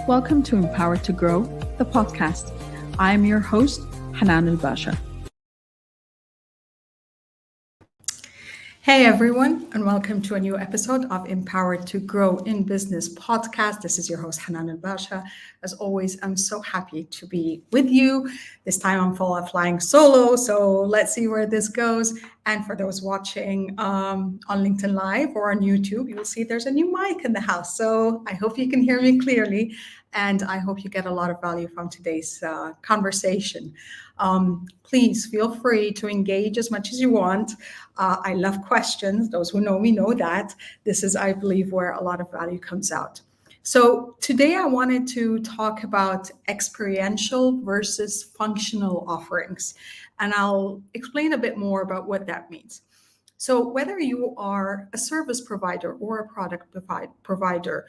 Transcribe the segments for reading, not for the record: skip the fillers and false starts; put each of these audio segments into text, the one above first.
Welcome to Empowered to Grow, the podcast. I am your host, Hanan El Basha. Hey everyone, and welcome to a new episode of Empowered to Grow in Business podcast. This is your host, Hanan El Basha. As always, I'm so happy to be with you. This time I'm flying solo, so let's see where this goes. And for those watching on LinkedIn Live or on YouTube, you will see there's a new mic in the house. So I hope you can hear me clearly, and I hope you get a lot of value from today's conversation. Please feel free to engage as much as you want. I love questions. Those who know me know that. This is, I believe, where a lot of value comes out. So today I wanted to talk about experiential versus functional offerings, and I'll explain a bit more about what that means. So whether you are a service provider or a product provider,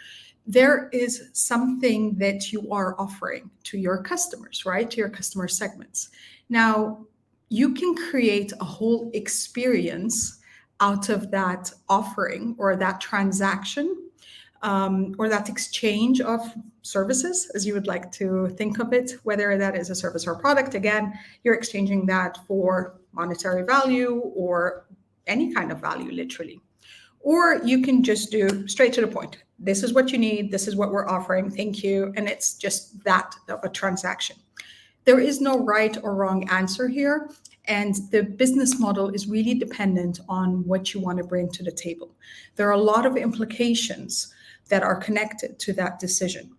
there is something that you are offering to your customers, right? To your customer segments. Now, you can create a whole experience out of that offering or that transaction or that exchange of services, as you would like to think of it, whether that is a service or a product. Again, you're exchanging that for monetary value or any kind of value, literally. Or you can just do straight to the point. This is what you need. This is what we're offering. Thank you. And it's just that of a transaction. There is no right or wrong answer here. And the business model is really dependent on what you want to bring to the table. There are a lot of implications that are connected to that decision.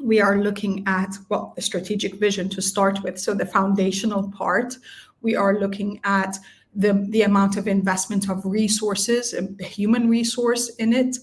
We are looking at, well, a strategic vision to start with. So the foundational part, we are looking at the amount of investment of resources, a human resource in it.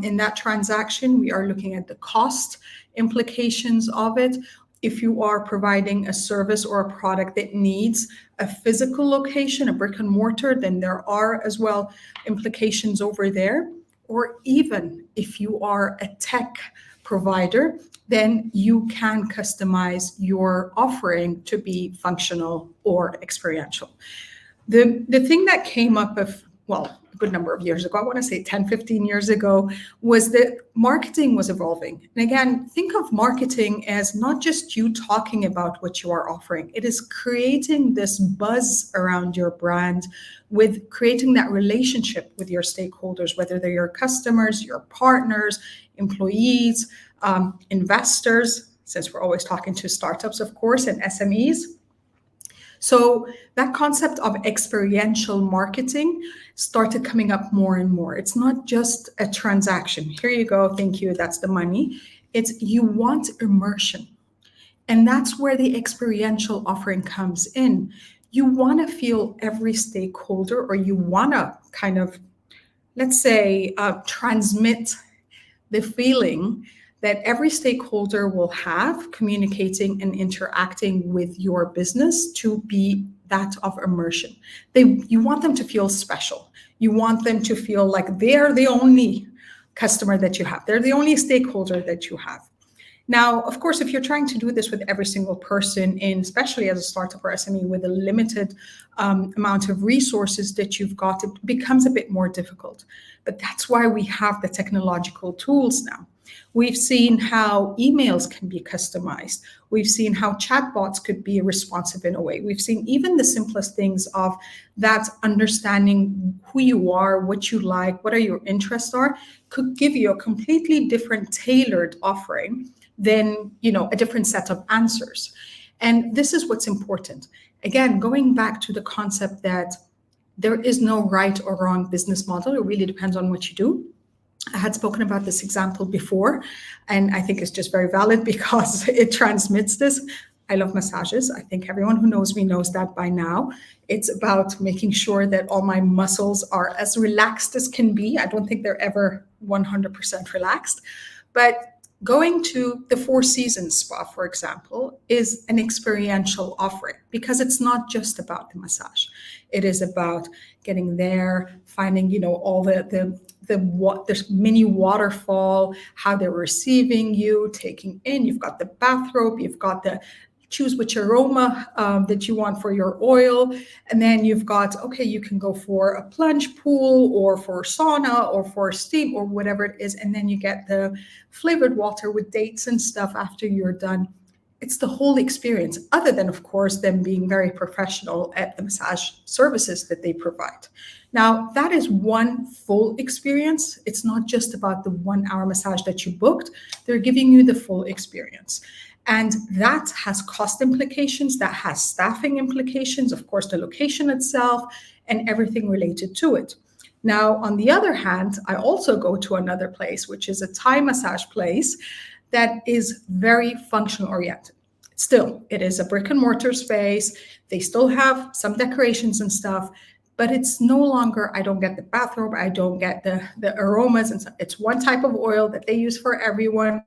In that transaction, we are looking at the cost implications of it. If you are providing a service or a product that needs a physical location, a brick and mortar, then there are as well implications over there. Or even if you are a tech provider, then you can customize your offering to be functional or experiential. The thing that came up a good number of years ago, I want to say 10, 15 years ago, was that marketing was evolving. And again, think of marketing as not just you talking about what you are offering. It is creating this buzz around your brand, with creating that relationship with your stakeholders, whether they're your customers, your partners, employees, investors, since we're always talking to startups, of course, and SMEs. So that concept of experiential marketing started coming up more and more. It's not just a transaction. Here you go, thank you, that's the money. It's you want immersion. And that's where the experiential offering comes in. You want to feel every stakeholder, or you want to kind of, let's say, transmit the feeling that every stakeholder will have communicating and interacting with your business to be that of immersion. You want them to feel special. You want them to feel like they're the only customer that you have. They're the only stakeholder that you have. Now, of course, if you're trying to do this with every single person, especially as a startup or SME with a limited amount of resources that you've got, it becomes a bit more difficult. But that's why we have the technological tools now. We've seen how emails can be customized. We've seen how chatbots could be responsive in a way. We've seen even the simplest things of that understanding who you are, what you like, what are your interests are, could give you a completely different tailored offering than, a different set of answers. And this is what's important. Again, going back to the concept that there is no right or wrong business model. It really depends on what you do. I had spoken about this example before, and I think it's just very valid because it transmits this. I love massages. I think everyone who knows me knows that by now. It's about making sure that all my muscles are as relaxed as can be. I don't think they're ever 100% relaxed, but going to the Four Seasons spa, for example, is an experiential offering because it's not just about the massage. It is about getting there, finding, all there's mini waterfall, how they're receiving you, taking in. You've got the bathrobe, you've got the choose which aroma that you want for your oil. And then you've got, okay, you can go for a plunge pool or for sauna or for steam or whatever it is. And then you get the flavored water with dates and stuff after you're done. It's the whole experience, other than, of course, them being very professional at the massage services that they provide. Now, that is one full experience. It's not just about the 1 hour massage that you booked. They're giving you the full experience. And that has cost implications, that has staffing implications, of course, the location itself, and everything related to it. Now, on the other hand, I also go to another place, which is a Thai massage place that is very function oriented. Still, it is a brick and mortar space. They still have some decorations and stuff, but it's no longer, I don't get the bathrobe, I don't get the aromas and stuff. It's one type of oil that they use for everyone.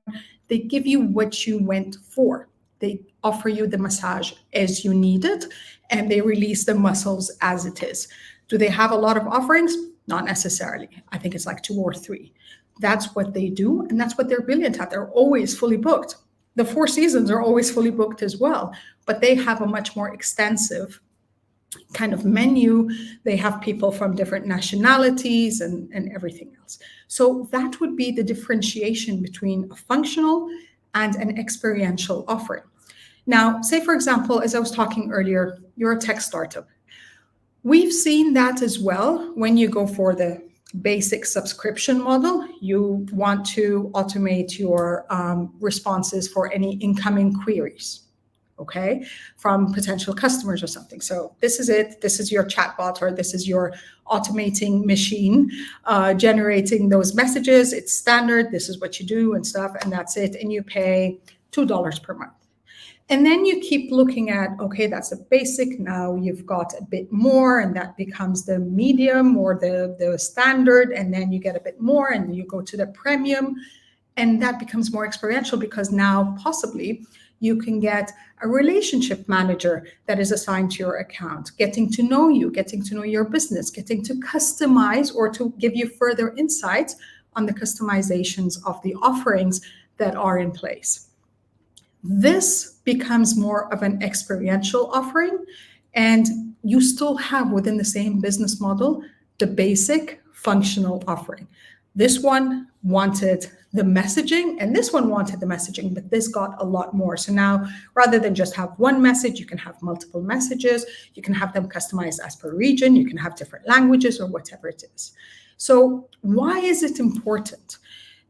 They give you what you went for. They offer you the massage as you need it, and they release the muscles as it is. Do they have a lot of offerings? Not necessarily. I think it's like 2 or 3. That's what they do, and that's what they're brilliant at. They're always fully booked. The 4 seasons are always fully booked as well, but they have a much more extensive kind of menu. They have people from different nationalities and everything else. So that would be the differentiation between a functional and an experiential offering. Now, say, for example, as I was talking earlier, you're a tech startup. We've seen that as well when you go for the basic subscription model. You want to automate your responses for any incoming queries, okay, from potential customers or something. So this is it. This is your chatbot, or this is your automating machine generating those messages. It's standard. This is what you do and stuff, and that's it. And you pay $2 per month. And then you keep looking at, okay, that's a basic. Now you've got a bit more, and that becomes the medium or the standard. And then you get a bit more, and you go to the premium. And that becomes more experiential, because now possibly you can get a relationship manager that is assigned to your account, getting to know you, getting to know your business, getting to customize or to give you further insights on the customizations of the offerings that are in place. This becomes more of an experiential offering, and you still have within the same business model the basic functional offering. This one wanted the messaging, and this one wanted the messaging, but this got a lot more. So now, rather than just have one message, you can have multiple messages. You can have them customized as per region. You can have different languages or whatever it is. So why is it important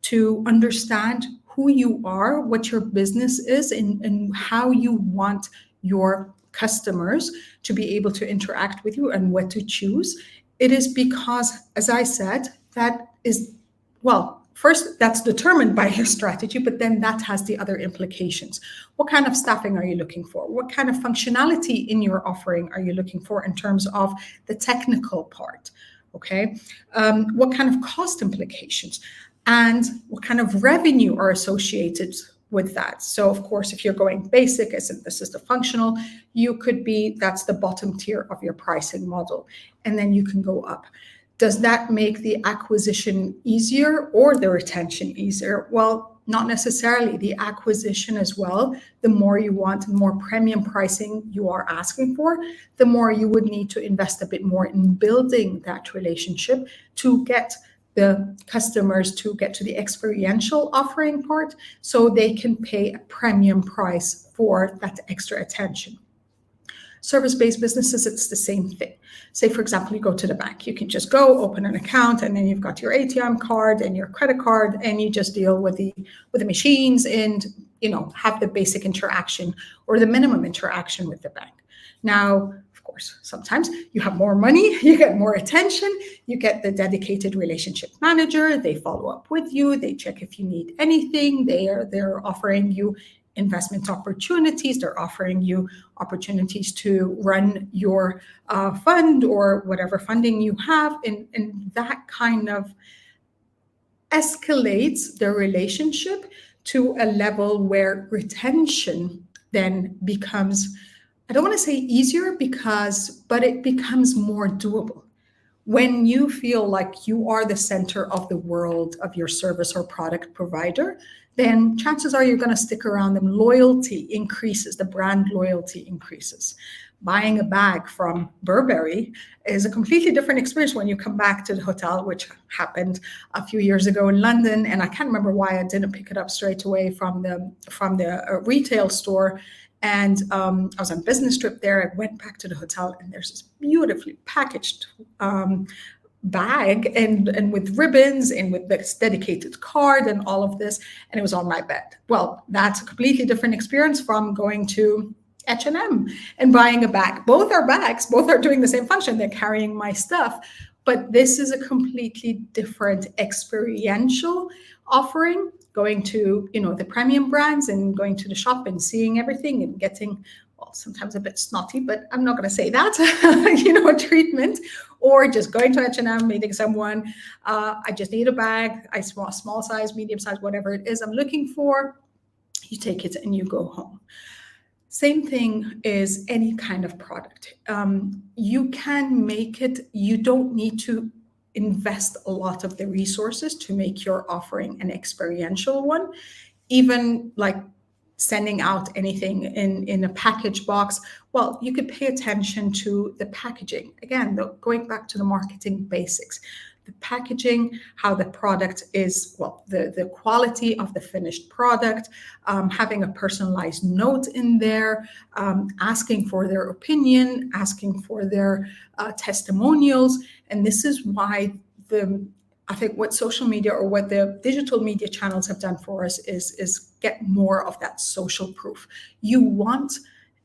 to understand who you are, what your business is, and how you want your customers to be able to interact with you and what to choose? It is because, as I said, that is, well, first, that's determined by your strategy, but then that has the other implications. What kind of staffing are you looking for? What kind of functionality in your offering are you looking for in terms of the technical part? Okay. What kind of cost implications? And what kind of revenue are associated with that? So, of course, if you're going basic, as in this is the functional, you could be, that's the bottom tier of your pricing model. And then you can go up. Does that make the acquisition easier or the retention easier? Well, not necessarily. The acquisition as well, the more you want, the more premium pricing you are asking for, the more you would need to invest a bit more in building that relationship to get the customers to get to the experiential offering part, so they can pay a premium price for that extra attention. Service-based businesses, it's the same thing. Say, for example, you go to the bank. You can just go open an account, and then you've got your ATM card and your credit card, and you just deal with the machines and, you know, have the basic interaction or the minimum interaction with the bank. Now, of course, sometimes you have more money, you get more attention, you get the dedicated relationship manager, they follow up with you, they check if you need anything, they're offering you investment opportunities, they're offering you opportunities to run your fund or whatever funding you have, and that kind of escalates the relationship to a level where retention then becomes, I don't want to say easier, but it becomes more doable. When you feel like you are the center of the world of your service or product provider, then chances are you're going to stick around them. Loyalty increases, the brand loyalty increases. Buying a bag from Burberry is a completely different experience when you come back to the hotel, which happened a few years ago in London. And I can't remember why I didn't pick it up straight away from the retail store. And I was on a business trip there. I went back to the hotel, and there's this beautifully packaged bag and with ribbons and with this dedicated card and all of this, and it was on my bed. Well, that's a completely different experience from going to H&M and buying a bag. Both are bags, both are doing the same function. They're carrying my stuff, but this is a completely different experiential offering. Going to, the premium brands and going to the shop and seeing everything and getting, well, sometimes a bit snotty, but I'm not going to say that, treatment, or just going to H&M, meeting someone. I just need a bag, small size, medium size, whatever it is I'm looking for. You take it and you go home. Same thing is any kind of product. You can make it, you don't need to invest a lot of the resources to make your offering an experiential one. Even like sending out anything in a package box, well, you could pay attention to the packaging. Again, going back to the marketing basics. The packaging, how the product is, well, the quality of the finished product, having a personalized note in there, asking for their opinion, asking for their testimonials. And this is why I think what social media or what the digital media channels have done for us is get more of that social proof. You want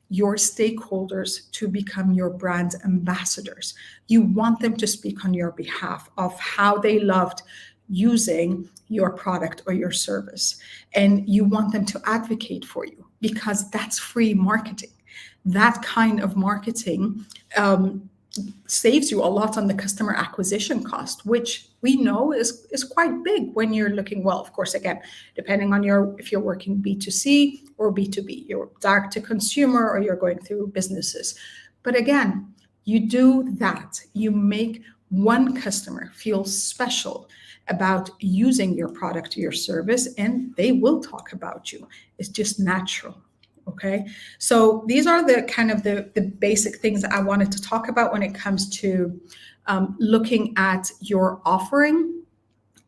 your stakeholders to become your brand ambassadors. You want them to speak on your behalf of how they loved using your product or your service. And you want them to advocate for you, because that's free marketing. That kind of marketing saves you a lot on the customer acquisition cost, which we know is quite big when you're looking, well, of course, again, depending on if you're working B2C or B2B, you're direct to consumer or you're going through businesses. But again, you do that, you make one customer feel special about using your product or your service, and they will talk about you. It's just natural. Okay, so these are the kind of the basic things that I wanted to talk about when it comes to looking at your offering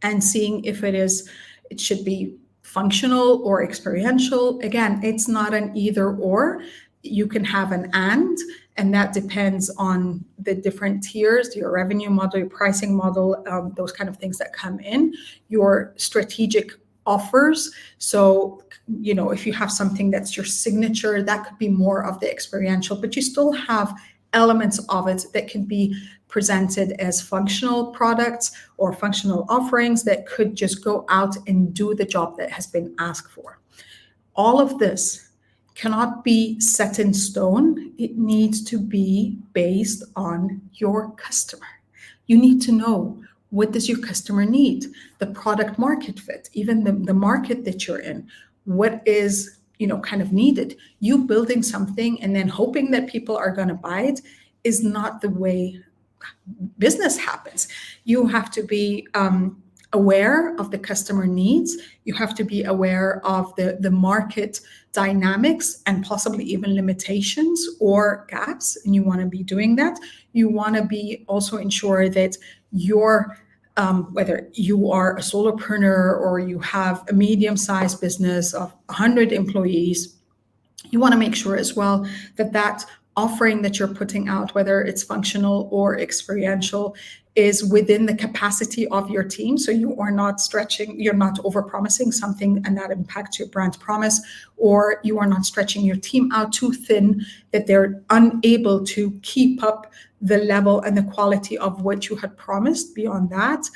and seeing if it should be functional or experiential. Again, it's not an either or. You can have an and that depends on the different tiers, your revenue model, your pricing model, those kind of things that come in, your strategic offers. So, if you have something that's your signature, that could be more of the experiential, but you still have elements of it that can be presented as functional products or functional offerings that could just go out and do the job that has been asked for. All of this cannot be set in stone. It needs to be based on your customer. You need to know, what does your customer need? The product market fit, even the market that you're in. What is, kind of needed? You building something and then hoping that people are going to buy it is not the way business happens. You have to be aware of the customer needs. You have to be aware of the market dynamics and possibly even limitations or gaps, and you want to be doing that. You want to be also ensure that your whether you are a solopreneur or you have a medium-sized business of 100 employees, you want to make sure as well that offering that you're putting out, whether it's functional or experiential, is within the capacity of your team. So you are not stretching, you're not overpromising something and that impacts your brand promise, or you are not stretching your team out too thin that they're unable to keep up the level and the quality of what you had promised beyond that.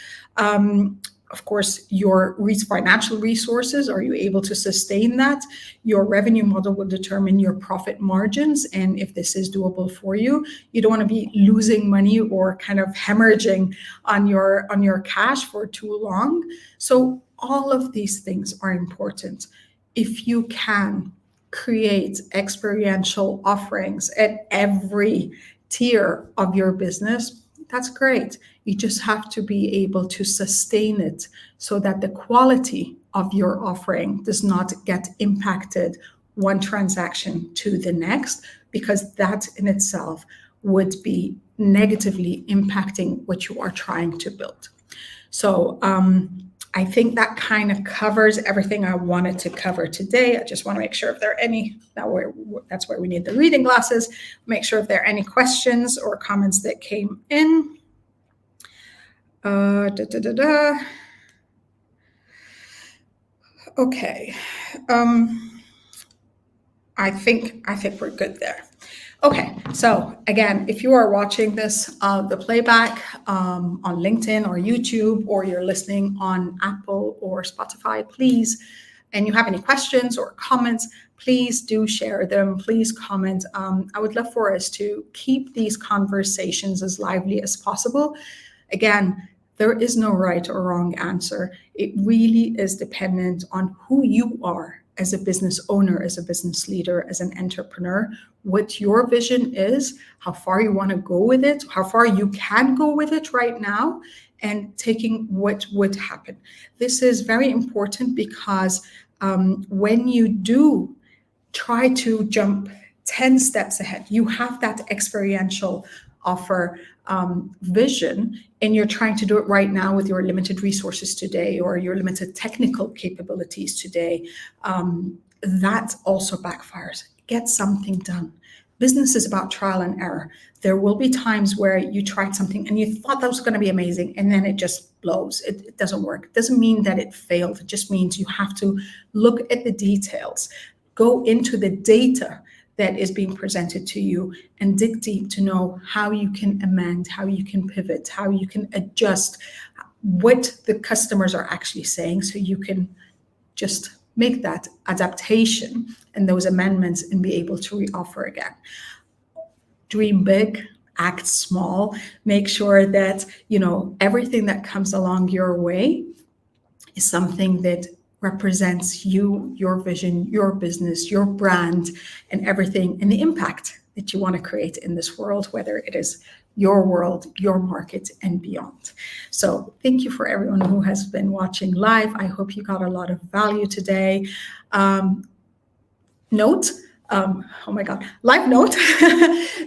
Of course, your financial resources, are you able to sustain that? Your revenue model will determine your profit margins, and if this is doable for you. You don't want to be losing money or kind of hemorrhaging on your cash for too long. So all of these things are important. If you can create experiential offerings at every tier of your business, that's great. You just have to be able to sustain it so that the quality of your offering does not get impacted one transaction to the next, because that in itself would be negatively impacting what you are trying to build. So I think that kind of covers everything I wanted to cover today. I just want to make sure if there are any, that's where we need the reading glasses, make sure if there are any questions or comments that came in. Okay. I think we're good there. Okay, so again, if you are watching this, the playback on LinkedIn or YouTube, or you're listening on Apple or Spotify, please, and you have any questions or comments, please do share them. Please comment. I would love for us to keep these conversations as lively as possible. Again, there is no right or wrong answer. It really is dependent on who you are as a business owner, as a business leader, as an entrepreneur, what your vision is, how far you want to go with it, how far you can go with it right now, and taking what would happen. This is very important because when you do try to jump 10 steps ahead, you have that experiential offer vision, and you're trying to do it right now with your limited resources today or your limited technical capabilities today, that also backfires. Get something done. Business is about trial and error. There will be times where you tried something and you thought that was going to be amazing, and then it just blows. It doesn't work. It doesn't mean that it failed. It just means you have to look at the details, go into the data that is being presented to you, and dig deep to know how you can amend, how you can pivot, how you can adjust what the customers are actually saying, so you can just make that adaptation and those amendments and be able to reoffer again. Dream big, act small, make sure that, everything that comes along your way is something that represents you, your vision, your business, your brand, and everything, and the impact that you want to create in this world, whether it is your world, your market, and beyond. So thank you for everyone who has been watching live. I hope you got a lot of value today. Live note.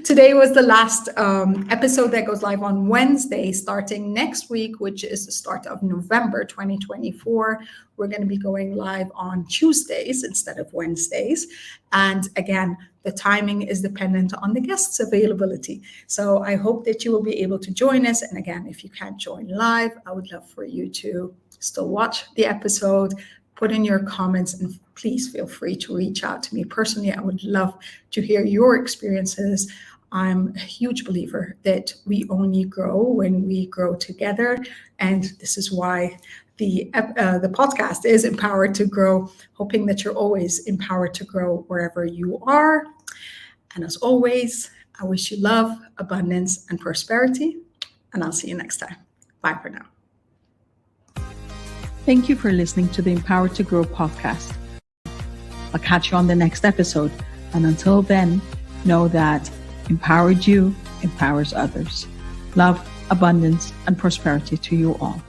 Today was the last episode that goes live on Wednesday, starting next week, which is the start of November 2024. We're going to be going live on Tuesdays instead of Wednesdays. And again, the timing is dependent on the guests' availability. So I hope that you will be able to join us. And again, if you can't join live, I would love for you to still watch the episode, put in your comments, and please feel free to reach out to me personally. I would love to hear your experiences. I'm a huge believer that we only grow when we grow together. And this is why the podcast is Empowered to Grow, hoping that you're always empowered to grow wherever you are. And as always, I wish you love, abundance, and prosperity. And I'll see you next time. Bye for now. Thank you for listening to the Empowered to Grow podcast. I'll catch you on the next episode. And until then, know that empowered you empowers others. Love, abundance, and prosperity to you all.